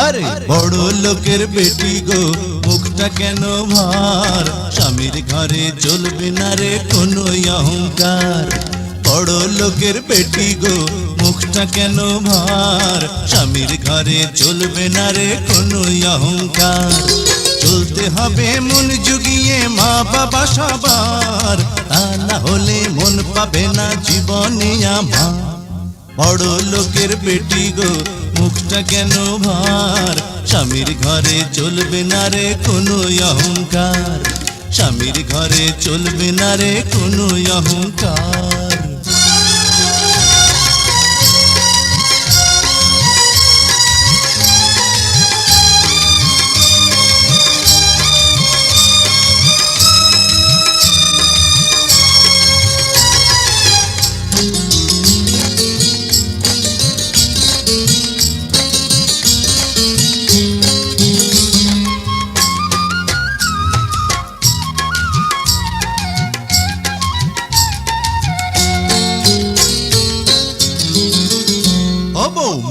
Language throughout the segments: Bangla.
আরে বড় লোকের বেটি গো মুখটা কেন ভার, স্বামীর ঘরে চলবে না রে কোনো অহংকার। বড় লোকের বেটি গো মুখটা কেন ভার, স্বামীর ঘরে চলবে না রে কোনো অহংকার। চলতে হবে মন জুগিয়ে মা বাবা সবার, তা না হলে মন পাবে না জীবনে আমার। বড় লোকের বেটি গো মুখটা কেন ভার, স্বামীর ঘরে চলবে না রে কোনো অহংকার। স্বামীর ঘরে চলবে না রে কোনো অহংকার।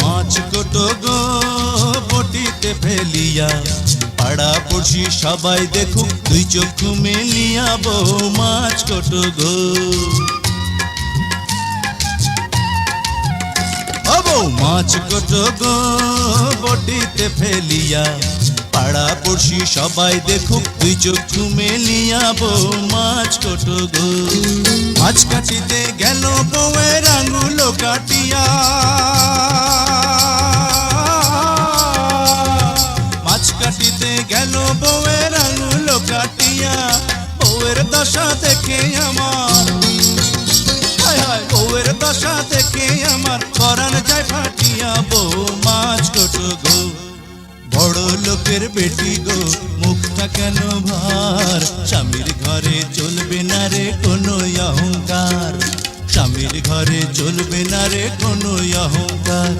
মাছ কোটো গো বটিতে ফেলিয়া, পাড়া পড়শি সবাই দেখুক দুই চক্ষু মেলিয়া। বউ মাছ কোটো গো, বউ মাছ কোটো গো বটিতে ফেলিয়া, পাড়া পড়শি সবাই দেখুক দুই চক্ষু মেলিয়া। বউ মাছ কোটো গো, মাছ কাটিতে গেল বউয়ের আঙুল কাটিয়া। মাছ কাটিতে গেল বউয়ের আঙুল কাটিয়া, বউয়ের দশা দেখে আমার, হায় হায় বউয়ের দশা দেখে আমার পরাণ যায় ফাটিয়া। বউ মাছ কোটো গো, বড় লোকের বেটি গো মুখটা কেন ভার, স্বামীর ঘরে চলবে না রে কোনো অহংকার। স্বামীর ঘরে চলবে না রে কোনো অহংকার।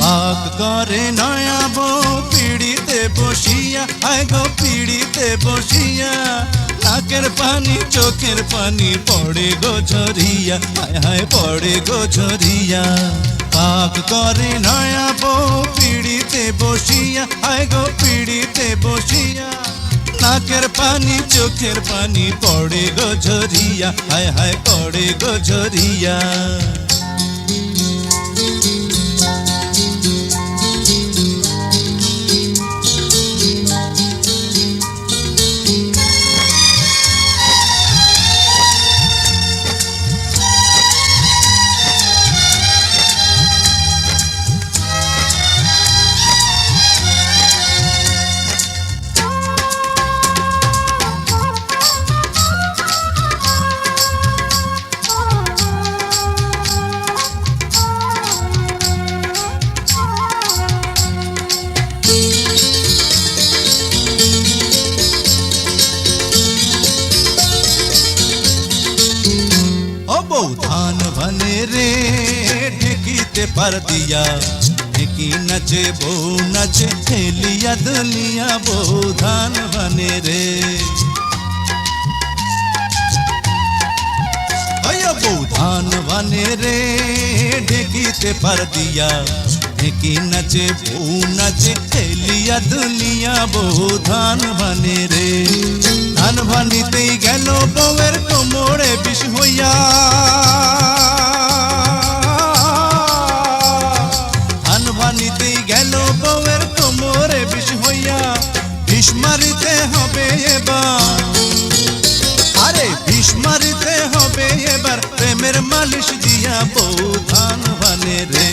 পাক করে নয়া বউ পিড়িতে বসিয়া, আয় গো পিড়িতে বসিয়া। নাকের পানি চোখের পানি পড়ে গো ঝরিয়া, হায় হায় পড়ে গো ঝরিয়া। পাক করে নয়া বউ পিড়িতে বসিয়া, আয় গো পিড়িতে বসিয়া। নাকের পানি চোখের পানি পড়ে গো ঝরিয়া, হায় হায় পড়ে গো ঝরিয়া। বউ ধান ভানে রে ঢেকিতে পার দিয়া, ঢেকি নাচে বউ নাচে ঠেলিয়া দুলিয়া। বউ ধান ভানে রে, বউ ধান ভানে রে ঢেকিতে পার দিয়া, ঢেকি নাচে বউ নাচে ঠেলিয়া দুলিয়া। বউ ধান ভানে রে, ধান ভানিতেই গেল বউয়ের কোমরে বিষ হইয়া। ধান ভানিতেই গেল বউয়ের কোমরে বিষ হইয়া। বিষ মারিতে হবে এবার, আরে বিষ মারিতে হবে এবার প্রেমের মালিশ দিয়া। বউ ধান ভানে রে,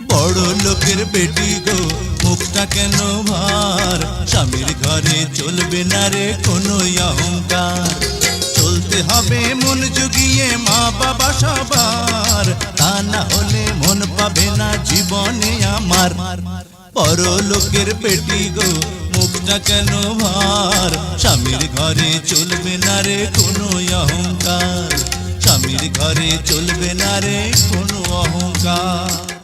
বড় লোকের বেটি গো মুখটা কেন ভার, স্বামীর ঘরে চলবে না রে কোনো অহংকার। চলতে হবে মন জুগিয়ে মা বাবা সবার, তা না হলে মন পাবে না জীবনে আমার। পরলোকের বেটি গো মুখটা কেন ভার, স্বামীর ঘরে চলবে না রে কোনো অহংকার, স্বামীর ঘরে চলবে না রে কোনো অহংকার।